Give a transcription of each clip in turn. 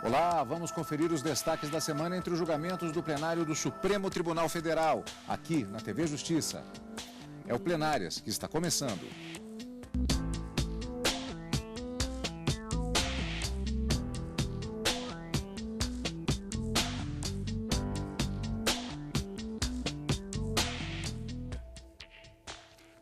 Olá, vamos conferir os destaques da semana entre os julgamentos do plenário do Supremo Tribunal Federal, aqui na TV Justiça. É o Plenárias que está começando.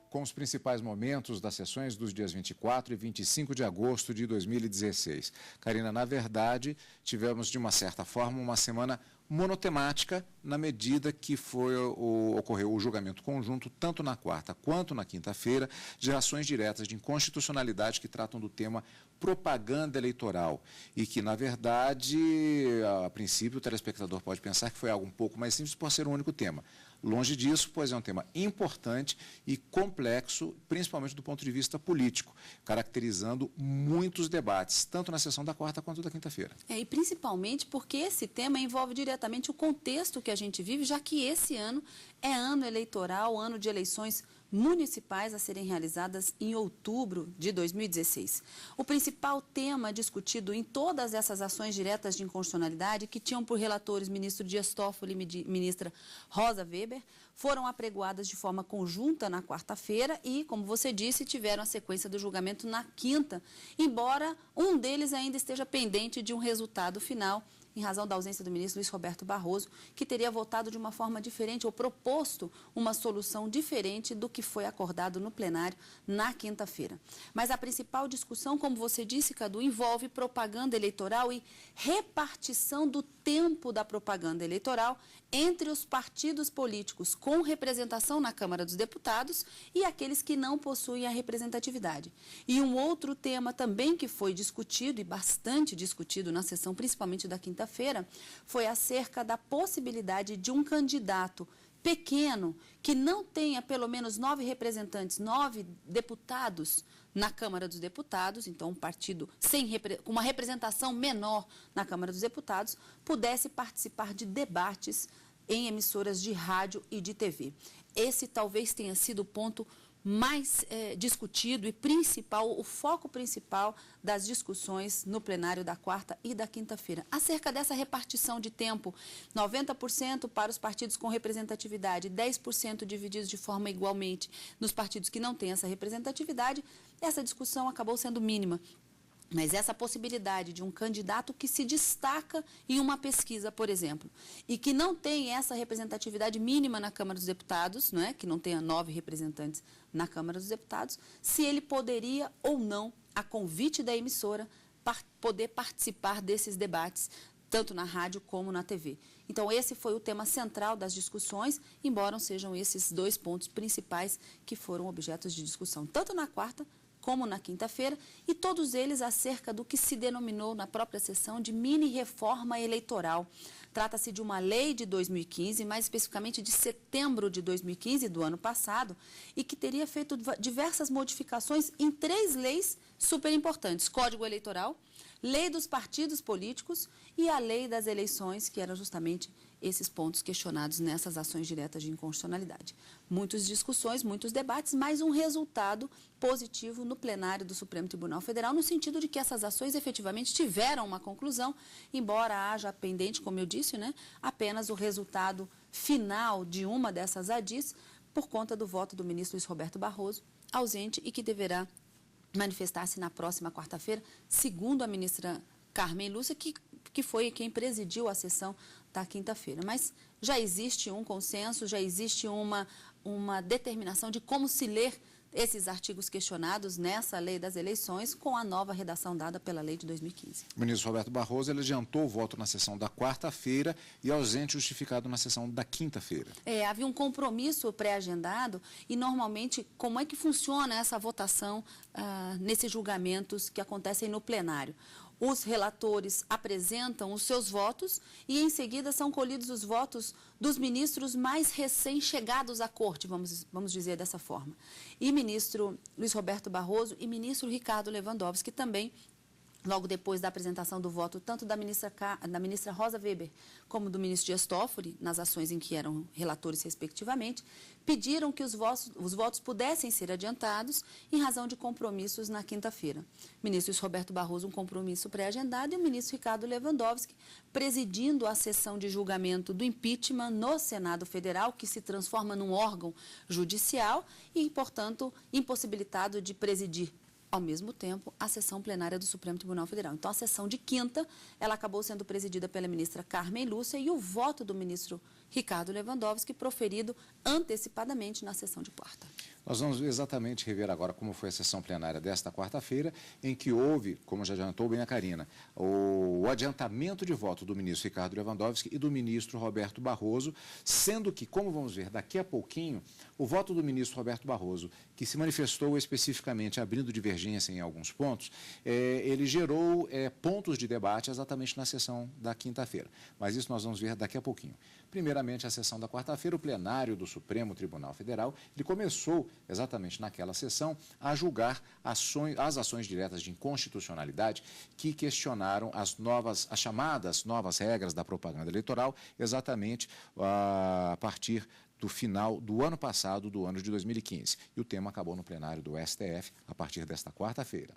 Com os principais momentos das sessões dos dias 24 e 25 de agosto de 2016. Karina, na verdade, tivemos, de uma certa forma, uma semana monotemática, na medida que ocorreu o julgamento conjunto, tanto na quarta quanto na quinta-feira, de ações diretas de inconstitucionalidade que tratam do tema propaganda eleitoral. E que, na verdade, a princípio, o telespectador pode pensar que foi algo um pouco mais simples por ser um único tema. Longe disso, pois é um tema importante e complexo, principalmente do ponto de vista político, caracterizando muitos debates, tanto na sessão da quarta quanto da quinta-feira. E principalmente porque esse tema envolve diretamente o contexto que a gente vive, já que esse ano é ano eleitoral, ano de eleições municipais a serem realizadas em outubro de 2016. O principal tema discutido em todas essas ações diretas de inconstitucionalidade, que tinham por relatores ministro Dias Toffoli e ministra Rosa Weber, foram apregoadas de forma conjunta na quarta-feira e, como você disse, tiveram a sequência do julgamento na quinta, embora um deles ainda esteja pendente de um resultado final, em razão da ausência do ministro Luiz Roberto Barroso, que teria votado de uma forma diferente ou proposto uma solução diferente do que foi acordado no plenário na quinta-feira. Mas a principal discussão, como você disse, Cadu, envolve propaganda eleitoral e repartição do tempo da propaganda eleitoral entre os partidos políticos com representação na Câmara dos Deputados e aqueles que não possuem a representatividade. E um outro tema também que foi discutido e bastante discutido na sessão, principalmente da quinta-feira, foi acerca da possibilidade de um candidato pequeno que não tenha pelo menos 9 representantes, 9 deputados na Câmara dos Deputados, então um partido com uma representação menor na Câmara dos Deputados, pudesse participar de debates em emissoras de rádio e de TV. Esse talvez tenha sido o ponto mais discutido e principal, o foco principal das discussões no plenário da quarta e da quinta-feira. Acerca dessa repartição de tempo, 90% para os partidos com representatividade, 10% divididos de forma igualmente nos partidos que não têm essa representatividade, essa discussão acabou sendo mínima. Mas essa possibilidade de um candidato que se destaca em uma pesquisa, por exemplo, e que não tem essa representatividade mínima na Câmara dos Deputados, não é? Que não tenha 9 representantes na Câmara dos Deputados, se ele poderia ou não, a convite da emissora, poder participar desses debates, tanto na rádio como na TV. Então, esse foi o tema central das discussões, embora sejam esses 2 pontos principais que foram objetos de discussão, tanto na quarta como na quinta-feira, e todos eles acerca do que se denominou na própria sessão de mini-reforma eleitoral. Trata-se de uma lei de 2015, mais especificamente de setembro de 2015, do ano passado, e que teria feito diversas modificações em 3 leis super importantes: Código Eleitoral, Lei dos Partidos Políticos e a Lei das Eleições, que eram justamente esses pontos questionados nessas ações diretas de inconstitucionalidade. Muitas discussões, muitos debates, mas um resultado positivo no plenário do Supremo Tribunal Federal, no sentido de que essas ações efetivamente tiveram uma conclusão, embora haja pendente, como eu disse, né, apenas o resultado final de uma dessas ADIs, por conta do voto do ministro Luiz Roberto Barroso, ausente e que deverá manifestar-se na próxima quarta-feira, segundo a ministra Carmen Lúcia, que foi quem presidiu a sessão da quinta-feira. Mas já existe um consenso, já existe uma determinação de como se ler esses artigos questionados nessa lei das eleições com a nova redação dada pela lei de 2015. O ministro Roberto Barroso, ele adiantou o voto na sessão da quarta-feira e ausente justificado na sessão da quinta-feira. Havia um compromisso pré-agendado e, normalmente, como é que funciona essa votação nesses julgamentos que acontecem no plenário? Os relatores apresentam os seus votos e, em seguida, são colhidos os votos dos ministros mais recém-chegados à corte, vamos dizer dessa forma. E ministro Luiz Roberto Barroso e ministro Ricardo Lewandowski também logo depois da apresentação do voto tanto da ministra Rosa Weber como do ministro Dias Toffoli, nas ações em que eram relatores respectivamente, pediram que os votos pudessem ser adiantados em razão de compromissos na quinta-feira. O ministro Luiz Roberto Barroso, um compromisso pré-agendado, e o ministro Ricardo Lewandowski, presidindo a sessão de julgamento do impeachment no Senado Federal, que se transforma num órgão judicial e, portanto, impossibilitado de presidir ao mesmo tempo, a sessão plenária do Supremo Tribunal Federal. Então, a sessão de quinta, ela acabou sendo presidida pela ministra Carmen Lúcia e o voto do ministro Ricardo Lewandowski proferido antecipadamente na sessão de quarta. Nós vamos exatamente rever agora como foi a sessão plenária desta quarta-feira, em que houve, como já adiantou bem a Karina, o adiantamento de voto do ministro Ricardo Lewandowski e do ministro Roberto Barroso, sendo que, como vamos ver daqui a pouquinho, o voto do ministro Roberto Barroso, que se manifestou especificamente abrindo divergência em alguns pontos, ele gerou pontos de debate exatamente na sessão da quinta-feira. Mas isso nós vamos ver daqui a pouquinho. Primeiramente, a sessão da quarta-feira, o plenário do Supremo Tribunal Federal, ele começou exatamente naquela sessão a julgar as ações diretas de inconstitucionalidade que questionaram as chamadas novas regras da propaganda eleitoral, exatamente a partir do final do ano passado, do ano de 2015. E o tema acabou no plenário do STF a partir desta quarta-feira.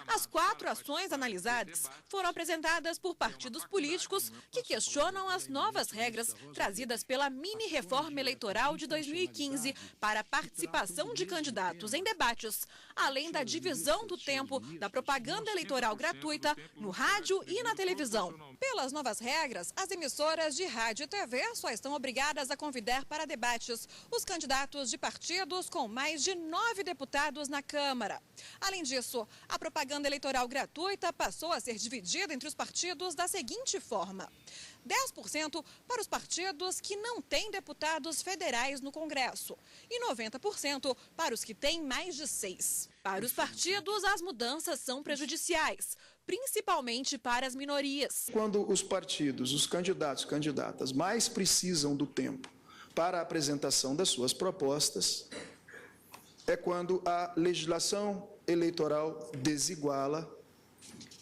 As 4 ações analisadas foram apresentadas por partidos políticos que questionam as novas regras trazidas pela mini-reforma eleitoral de 2015 para a participação de candidatos em debates, além da divisão do tempo da propaganda eleitoral gratuita no rádio e na televisão. Pelas novas regras, as emissoras de rádio e TV só estão obrigadas a convidar para debates os candidatos de partidos com mais de 9 deputados na Câmara. Além disso, a propaganda eleitoral gratuita passou a ser dividida entre os partidos da seguinte forma: 10% para os partidos que não têm deputados federais no Congresso e 90% para os que têm mais de 6. Para os partidos, as mudanças são prejudiciais, principalmente para as minorias. Quando os partidos, os candidatos e candidatas mais precisam do tempo para a apresentação das suas propostas, é quando a legislação eleitoral desiguala,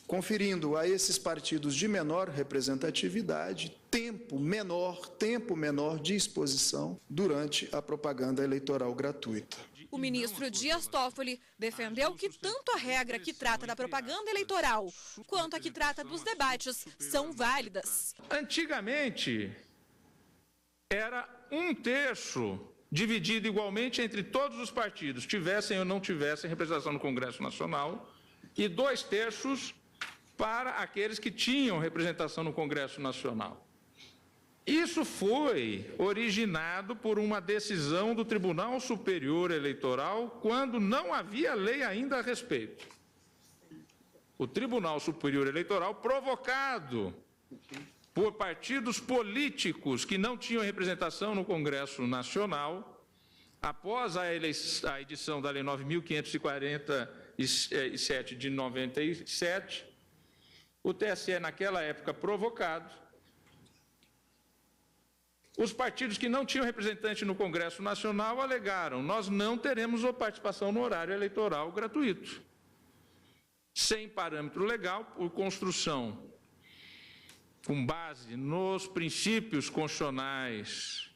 conferindo a esses partidos de menor representatividade tempo menor de exposição durante a propaganda eleitoral gratuita. O ministro Dias Toffoli defendeu que tanto a regra que trata da propaganda eleitoral quanto a que trata dos debates são válidas. Antigamente, era 1/3 dividido igualmente entre todos os partidos, tivessem ou não tivessem representação no Congresso Nacional, e 2/3 para aqueles que tinham representação no Congresso Nacional. Isso foi originado por uma decisão do Tribunal Superior Eleitoral, quando não havia lei ainda a respeito. O Tribunal Superior Eleitoral, provocado por partidos políticos que não tinham representação no Congresso Nacional, após a edição da Lei 9.547 de 97, o TSE, naquela época, provocado, os partidos que não tinham representante no Congresso Nacional alegaram: nós não teremos participação no horário eleitoral gratuito, sem parâmetro legal, por construção com base nos princípios constitucionais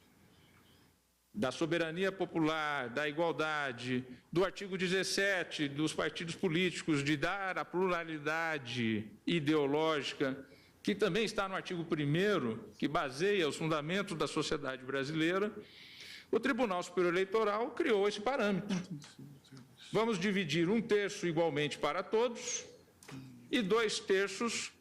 da soberania popular, da igualdade, do artigo 17 dos partidos políticos, de dar a pluralidade ideológica, que também está no artigo 1º, que baseia os fundamentos da sociedade brasileira. O Tribunal Superior Eleitoral criou esse parâmetro. Vamos dividir 1/3 igualmente para todos e 2/3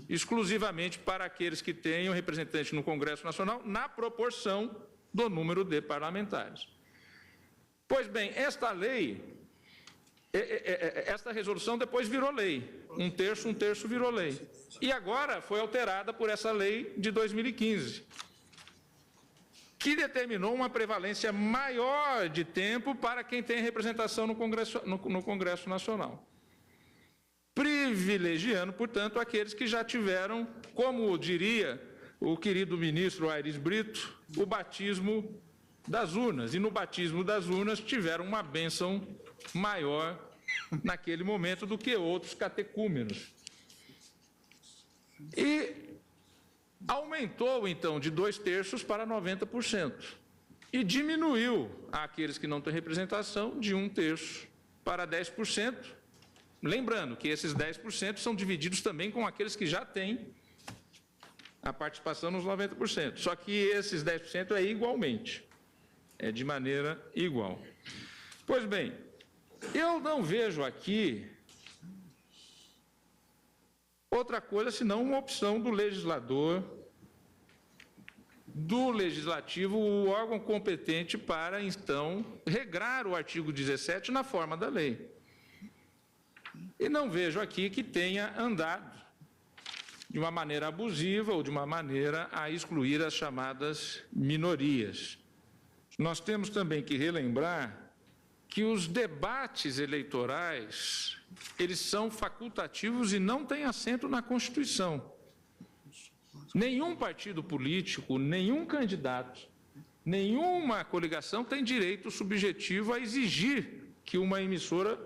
exclusivamente para aqueles que tenham representante no Congresso Nacional, na proporção do número de parlamentares. Pois bem, esta resolução depois virou lei. 1/3 virou lei. E agora foi alterada por essa lei de 2015, que determinou uma prevalência maior de tempo para quem tem representação no Congresso Nacional, privilegiando, portanto, aqueles que já tiveram, como diria o querido ministro Aires Brito, o batismo das urnas. E no batismo das urnas tiveram uma bênção maior naquele momento do que outros catecúmenos. E aumentou, então, de 2/3 para 90%. E diminuiu aqueles que não têm representação de 1/3 para 10%. Lembrando que esses 10% são divididos também com aqueles que já têm a participação nos 90%. Só que esses 10% é igualmente, é de maneira igual. Pois bem, eu não vejo aqui outra coisa senão uma opção do legislador, do legislativo, o órgão competente para, então, regrar o artigo 17 na forma da lei. E não vejo aqui que tenha andado de uma maneira abusiva ou de uma maneira a excluir as chamadas minorias. Nós temos também que relembrar que os debates eleitorais, eles são facultativos e não têm assento na Constituição. Nenhum partido político, nenhum candidato, nenhuma coligação tem direito subjetivo a exigir que uma emissora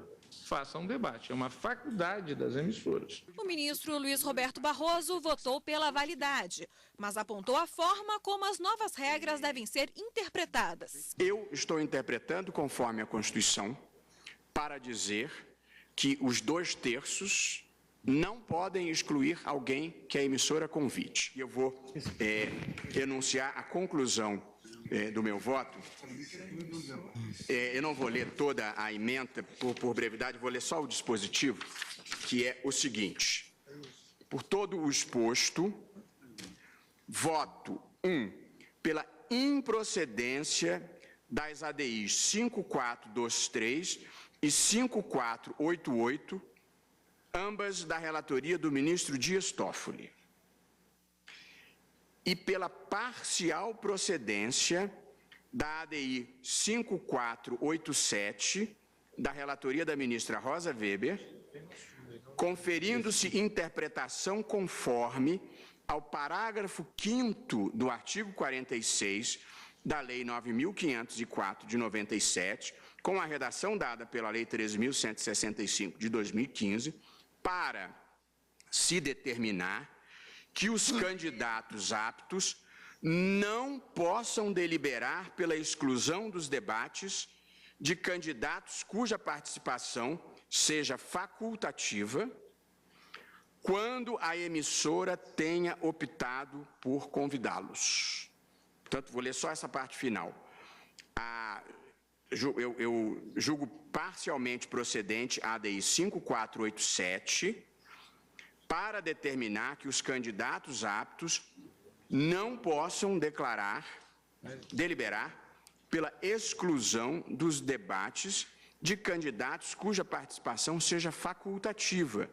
faça um debate. É uma faculdade das emissoras. O ministro Luiz Roberto Barroso votou pela validade, mas apontou a forma como as novas regras devem ser interpretadas. Eu estou interpretando conforme a Constituição para dizer que os 2/3 não podem excluir alguém que a emissora convide. Eu vou enunciar a conclusão do meu voto. Eu não vou ler toda a ementa por brevidade, vou ler só o dispositivo, que é o seguinte. Por todo o exposto, voto 1 pela improcedência das ADIs 5423 e 5488, ambas da relatoria do ministro Dias Toffoli, e pela parcial procedência da ADI 5487, da relatoria da ministra Rosa Weber, conferindo-se interpretação conforme ao parágrafo 5º do artigo 46 da Lei 9.504 de 97, com a redação dada pela Lei 13.165 de 2015, para se determinar que os candidatos aptos não possam deliberar pela exclusão dos debates de candidatos cuja participação seja facultativa, quando a emissora tenha optado por convidá-los. Portanto, vou ler só essa parte final. Eu julgo parcialmente procedente a ADI 5487 para determinar que os candidatos aptos não possam deliberar pela exclusão dos debates de candidatos cuja participação seja facultativa,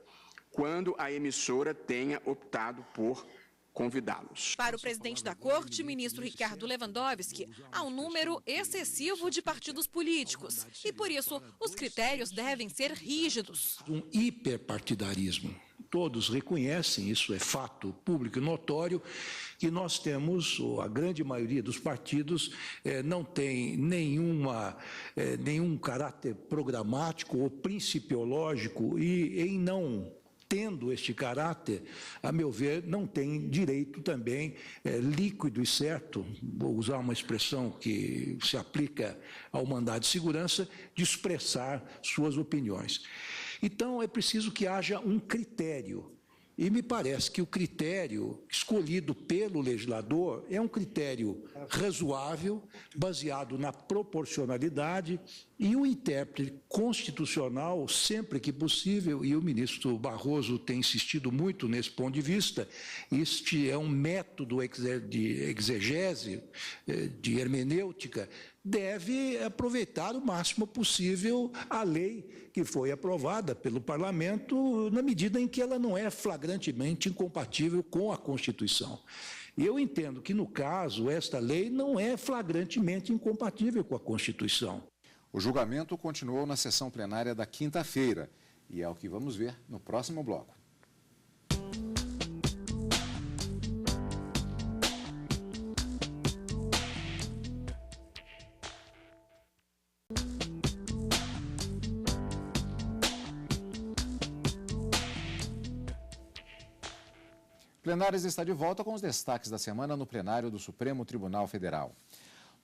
quando a emissora tenha optado por convidá-los. Para o presidente da Corte, ministro Ricardo Lewandowski, há um número excessivo de partidos políticos e, por isso, os critérios devem ser rígidos. Um hiperpartidarismo. Todos reconhecem, isso é fato público e notório, que nós temos, a grande maioria dos partidos não tem nenhum caráter programático ou principiológico e em não tendo este caráter, a meu ver, não tem direito também líquido e certo, vou usar uma expressão que se aplica ao mandado de segurança, de expressar suas opiniões. Então, é preciso que haja um critério. E me parece que o critério escolhido pelo legislador é um critério razoável, baseado na proporcionalidade, e o intérprete constitucional, sempre que possível, e o ministro Barroso tem insistido muito nesse ponto de vista, este é um método de exegese, de hermenêutica, deve aproveitar o máximo possível a lei que foi aprovada pelo Parlamento, na medida em que ela não é flagrantemente incompatível com a Constituição. E eu entendo que, no caso, esta lei não é flagrantemente incompatível com a Constituição. O julgamento continuou na sessão plenária da quinta-feira e é o que vamos ver no próximo bloco. Plenárias está de volta com os destaques da semana no plenário do Supremo Tribunal Federal.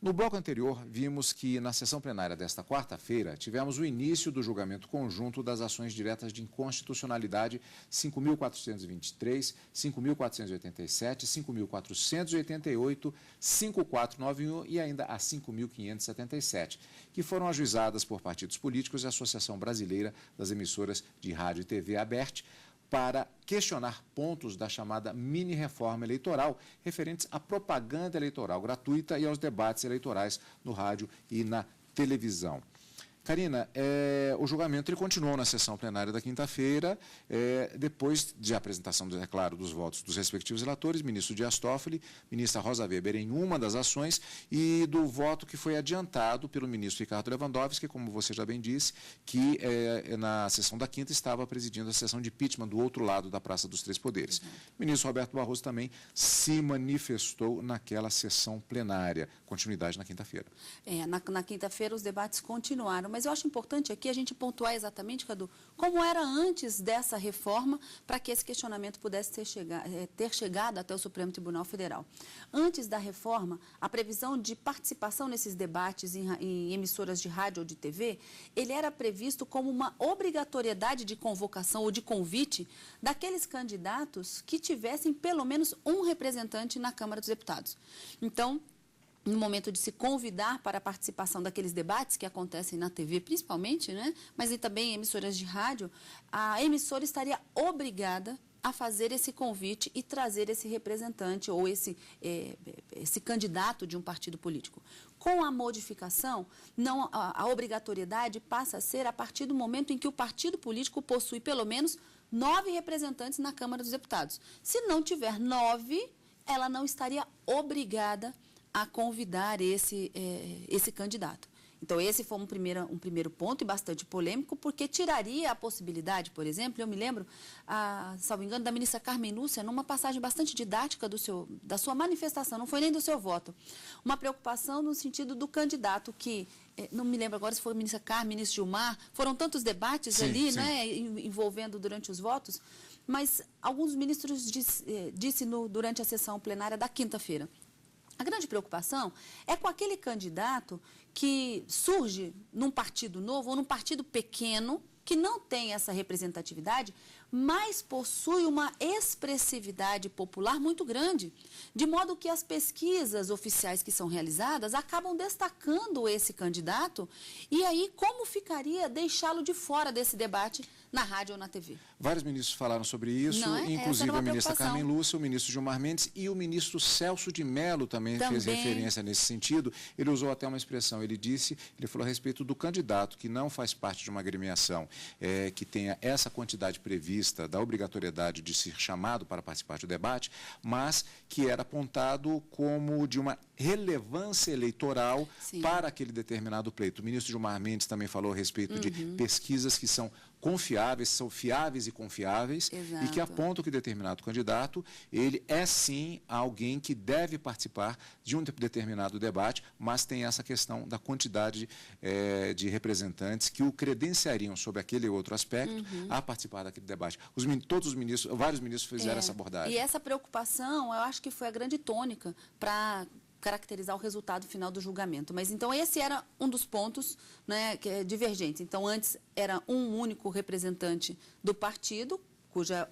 No bloco anterior, vimos que na sessão plenária desta quarta-feira, tivemos o início do julgamento conjunto das ações diretas de inconstitucionalidade 5.423, 5.487, 5.488, 5.491 e ainda a 5.577, que foram ajuizadas por partidos políticos e a Associação Brasileira das Emissoras de Rádio e TV, ABERT, para questionar pontos da chamada mini-reforma eleitoral referentes à propaganda eleitoral gratuita e aos debates eleitorais no rádio e na televisão. Karina, o julgamento ele continuou na sessão plenária da quinta-feira, depois de apresentação, é claro, dos votos dos respectivos relatores, ministro Dias Toffoli, ministra Rosa Weber em uma das ações, e do voto que foi adiantado pelo ministro Ricardo Lewandowski, como você já bem disse, que na sessão da quinta estava presidindo a sessão de impeachment do outro lado da Praça dos Três Poderes. O ministro Roberto Barroso também se manifestou naquela sessão plenária, continuidade na quinta-feira. Na quinta-feira os debates continuaram, mas eu acho importante aqui a gente pontuar exatamente, Cadu, como era antes dessa reforma para que esse questionamento pudesse ter chegado até o Supremo Tribunal Federal. Antes da reforma, a previsão de participação nesses debates em emissoras de rádio ou de TV, ele era previsto como uma obrigatoriedade de convocação ou de convite daqueles candidatos que tivessem pelo menos um representante na Câmara dos Deputados. Então, no momento de se convidar para a participação daqueles debates que acontecem na TV, principalmente, né? Mas e também em emissoras de rádio, a emissora estaria obrigada a fazer esse convite e trazer esse representante ou esse candidato de um partido político. Com a modificação, a obrigatoriedade passa a ser a partir do momento em que o partido político possui pelo menos 9 representantes na Câmara dos Deputados. Se não tiver 9, ela não estaria obrigada a convidar esse candidato. Então, esse foi um primeiro ponto e bastante polêmico, porque tiraria a possibilidade, por exemplo, eu me lembro, salvo engano, da ministra Carmen Lúcia, numa passagem bastante didática da sua manifestação, não foi nem do seu voto, uma preocupação no sentido do candidato que, não me lembro agora se foi a ministra Carmen, ministro Gilmar, foram tantos debates sim. Né, envolvendo durante os votos, mas alguns ministros disse durante a sessão plenária da quinta-feira. A grande preocupação é com aquele candidato que surge num partido novo ou num partido pequeno, que não tem essa representatividade, mas possui uma expressividade popular muito grande, de modo que as pesquisas oficiais que são realizadas acabam destacando esse candidato, e aí como ficaria deixá-lo de fora desse debate na rádio ou na TV? Vários ministros falaram sobre isso, inclusive a ministra Carmen Lúcia, o ministro Gilmar Mendes e o ministro Celso de Mello também fez referência nesse sentido. Ele usou até uma expressão, ele falou a respeito do candidato que não faz parte de uma agremiação, que tenha essa quantidade prevista da obrigatoriedade de ser chamado para participar do debate, mas que era apontado como de uma relevância eleitoral sim. para aquele determinado pleito. O ministro Gilmar Mendes também falou a respeito de pesquisas que são confiáveis, são fiáveis e confiáveis, exato. E que apontam que determinado candidato, ele é sim alguém que deve participar de um determinado debate, mas tem essa questão da quantidade de representantes que o credenciariam sobre aquele outro aspecto a participar daquele debate. Vários ministros fizeram essa abordagem. E essa preocupação, eu acho que foi a grande tônica para caracterizar o resultado final do julgamento. Mas, então, esse era um dos pontos, né, divergentes. Então, antes era um único representante do partido, cuja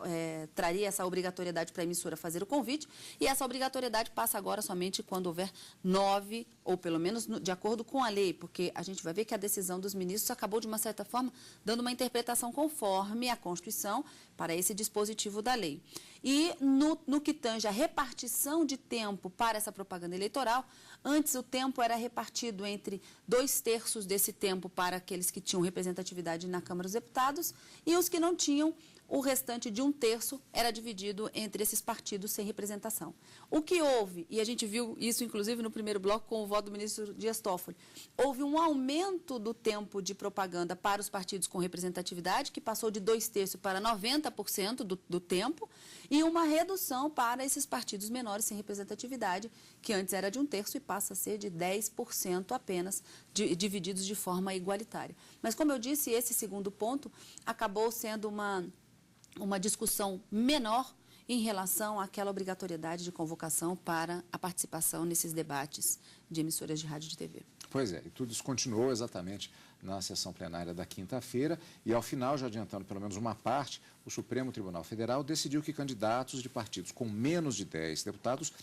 traria essa obrigatoriedade para a emissora fazer o convite, e essa obrigatoriedade passa agora somente quando houver 9, ou pelo menos de acordo com a lei, porque a gente vai ver que a decisão dos ministros acabou, de uma certa forma, dando uma interpretação conforme a Constituição para esse dispositivo da lei. E no que tange a repartição de tempo para essa propaganda eleitoral, antes o tempo era repartido entre 2/3 desse tempo para aqueles que tinham representatividade na Câmara dos Deputados e os que não tinham. O restante de 1/3 era dividido entre esses partidos sem representação. O que houve, e a gente viu isso inclusive no primeiro bloco com o voto do ministro Dias Toffoli, houve um aumento do tempo de propaganda para os partidos com representatividade, que passou de 2/3 para 90% do tempo, e uma redução para esses partidos menores sem representatividade, que antes era de 1/3 e passa a ser de 10% apenas, divididos de forma igualitária. Mas, como eu disse, esse segundo ponto acabou sendo uma discussão menor em relação àquela obrigatoriedade de convocação para a participação nesses debates de emissoras de rádio e de TV. Pois é, e tudo isso continuou exatamente na sessão plenária da quinta-feira e, ao final, já adiantando pelo menos uma parte, o Supremo Tribunal Federal decidiu que candidatos de partidos com menos de 10 deputados,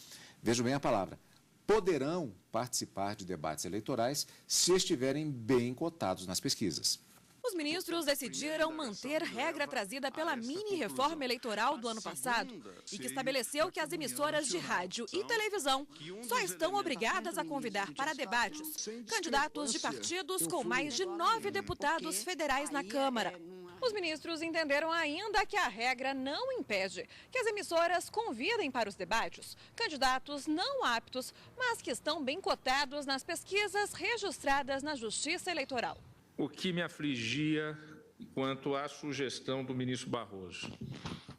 vejam bem a palavra, poderão participar de debates eleitorais se estiverem bem cotados nas pesquisas. Os ministros decidiram manter regra trazida pela mini-reforma eleitoral do ano passado e que estabeleceu que as emissoras de rádio e televisão só estão obrigadas a convidar para debates candidatos de partidos com mais de 9 deputados federais na Câmara. Os ministros entenderam ainda que a regra não impede que as emissoras convidem para os debates candidatos não aptos, mas que estão bem cotados nas pesquisas registradas na Justiça Eleitoral. O que me afligia quanto à sugestão do ministro Barroso,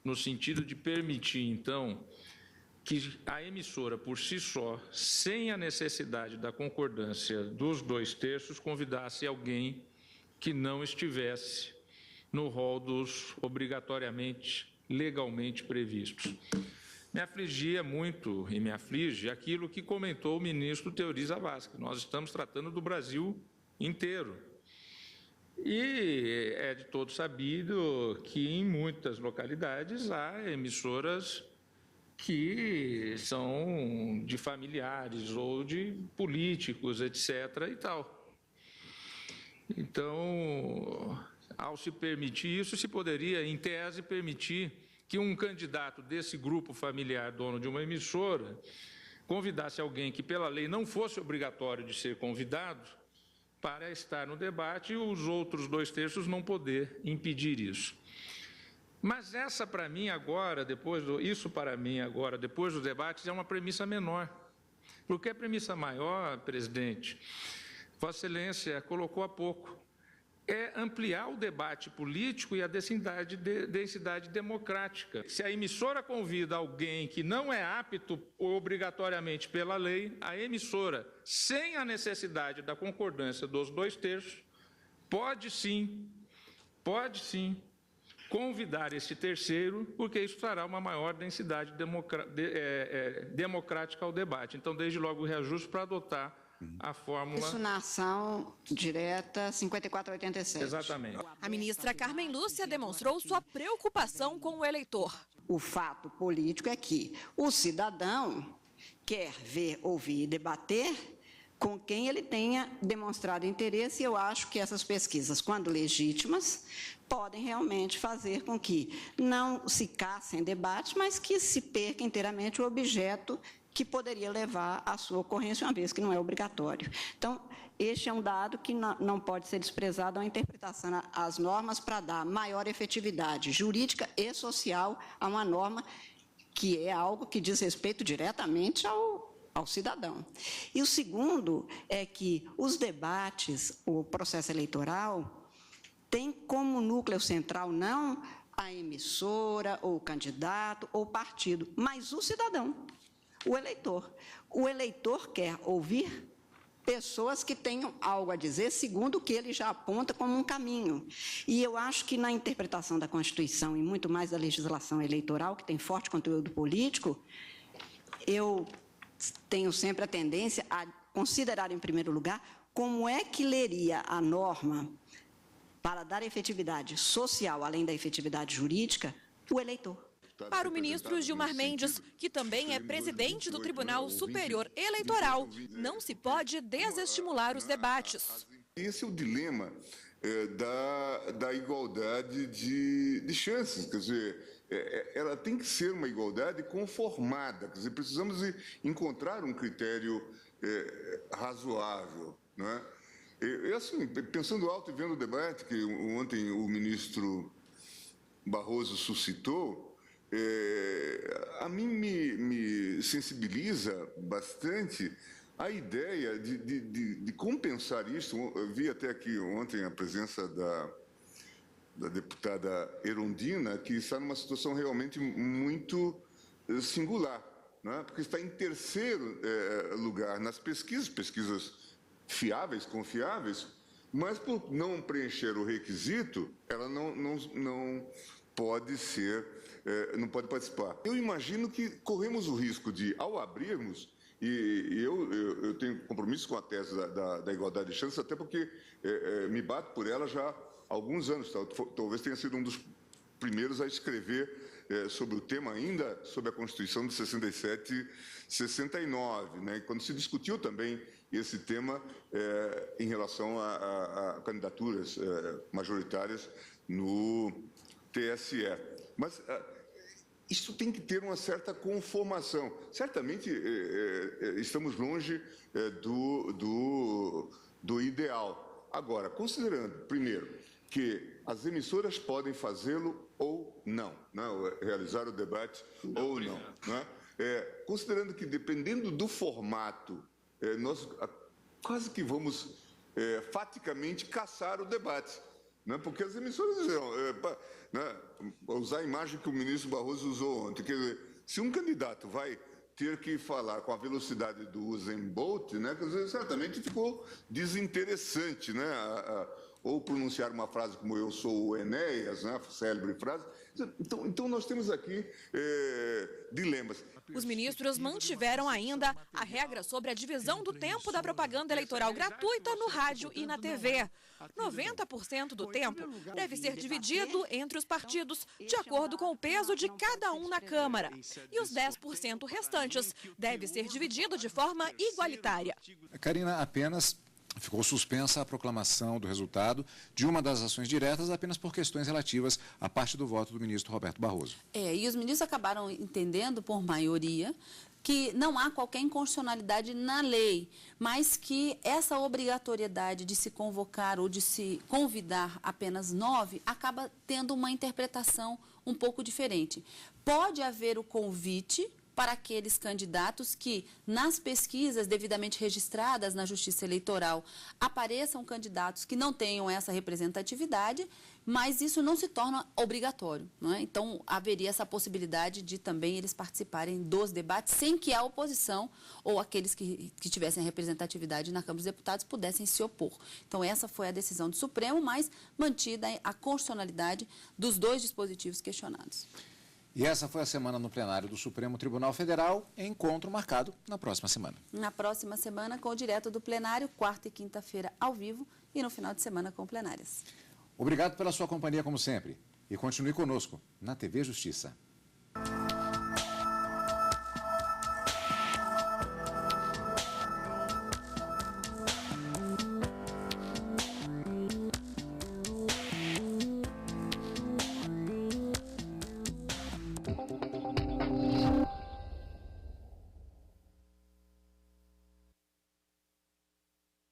no sentido de permitir, então, que a emissora, por si só, sem a necessidade da concordância dos 2/3, convidasse alguém que não estivesse no rol dos obrigatoriamente, legalmente previstos. Me afligia muito, e me aflige, aquilo que comentou o ministro Teori Zavascki. Nós estamos tratando do Brasil inteiro. E é de todo sabido que em muitas localidades há emissoras que são de familiares ou de políticos, etc. e tal. Então, ao se permitir isso, se poderia, em tese, permitir que um candidato desse grupo familiar, dono de uma emissora, convidasse alguém que, pela lei, não fosse obrigatório de ser convidado para estar no debate e os outros 2/3 não poder impedir isso. Mas essa, para mim, agora, depois dos debates, é uma premissa menor. Porque a premissa maior, presidente, Vossa Excelência colocou há pouco, é ampliar o debate político e a densidade democrática. Se a emissora convida alguém que não é apto obrigatoriamente pela lei, a emissora, sem a necessidade da concordância dos 2/3, pode sim convidar esse terceiro, porque isso trará uma maior densidade democrática ao debate. Então, desde logo, o reajuste para adotar a fórmula... Isso na ação direta 5487. Exatamente. A ministra Carmen Lúcia demonstrou sua preocupação com o eleitor. O fato político é que o cidadão quer ver, ouvir e debater com quem ele tenha demonstrado interesse, e eu acho que essas pesquisas, quando legítimas, podem realmente fazer com que não se caçem debates, mas que se perca inteiramente o objeto que poderia levar à sua ocorrência, uma vez que não é obrigatório. Então, este é um dado que não pode ser desprezado, a interpretação às normas para dar maior efetividade jurídica e social a uma norma que é algo que diz respeito diretamente ao cidadão. E o segundo é que os debates, o processo eleitoral, tem como núcleo central não a emissora, ou o candidato, ou o partido, mas o cidadão. O eleitor. O eleitor quer ouvir pessoas que tenham algo a dizer, segundo o que ele já aponta como um caminho. E eu acho que na interpretação da Constituição, e muito mais da legislação eleitoral, que tem forte conteúdo político, eu tenho sempre a tendência a considerar, em primeiro lugar, como é que leria a norma para dar efetividade social, além da efetividade jurídica, o eleitor. Para o ministro Gilmar Mendes, que também é presidente do Tribunal Superior Eleitoral, não se pode desestimular os debates. Esse é o dilema da igualdade de chances, quer dizer, ela tem que ser uma igualdade conformada, quer dizer, precisamos encontrar um critério razoável, não é? Assim, pensando alto e vendo o debate que ontem o ministro Barroso suscitou, a mim me sensibiliza bastante a ideia de compensar isso. Eu vi até aqui ontem a presença da deputada Erundina, que está numa situação realmente muito singular, né? Porque está em terceiro lugar nas pesquisas fiáveis, confiáveis, mas por não preencher o requisito, ela não não pode participar. Eu imagino que corremos o risco de, ao abrirmos, e eu tenho compromisso com a tese da igualdade de chances, até porque me bato por ela já há alguns anos. Talvez tenha sido um dos primeiros a escrever sobre o tema, ainda sobre a Constituição de 67 e 69, né? Quando se discutiu também esse tema em relação a candidaturas majoritárias no TSE. Mas isso tem que ter uma certa conformação. Certamente estamos longe do ideal. Agora, considerando, primeiro, que as emissoras podem fazê-lo ou não, né? Realizar o debate ou não. Né? Considerando que, dependendo do formato, nós quase que vamos faticamente caçar o debate. Né? Porque as emissoras diziam, usar a imagem que o ministro Barroso usou ontem, quer dizer, se um candidato vai ter que falar com a velocidade do Usain Bolt, né, quer dizer, certamente ficou desinteressante, né, ou pronunciar uma frase como eu sou o Enéas, né, célebre frase. Então nós temos aqui dilemas. Os ministros mantiveram ainda a regra sobre a divisão do tempo da propaganda eleitoral gratuita no rádio e na TV. 90% do tempo deve ser dividido entre os partidos, de acordo com o peso de cada um na Câmara. E os 10% restantes deve ser dividido de forma igualitária. Karina, apenas ficou suspensa a proclamação do resultado de uma das ações diretas apenas por questões relativas à parte do voto do ministro Roberto Barroso. E os ministros acabaram entendendo, por maioria, que não há qualquer inconstitucionalidade na lei, mas que essa obrigatoriedade de se convocar ou de se convidar apenas 9 acaba tendo uma interpretação um pouco diferente. Pode haver o convite para aqueles candidatos que, nas pesquisas devidamente registradas na Justiça Eleitoral, apareçam candidatos que não tenham essa representatividade, mas isso não se torna obrigatório, não é? Então, haveria essa possibilidade de também eles participarem dos debates sem que a oposição ou aqueles que tivessem representatividade na Câmara dos Deputados pudessem se opor. Então, essa foi a decisão do Supremo, mas mantida a constitucionalidade dos dois dispositivos questionados. E essa foi a semana no plenário do Supremo Tribunal Federal, encontro marcado na próxima semana. Na próxima semana, com o direto do plenário, quarta e quinta-feira ao vivo e no final de semana com plenárias. Obrigado pela sua companhia, como sempre. E continue conosco na TV Justiça.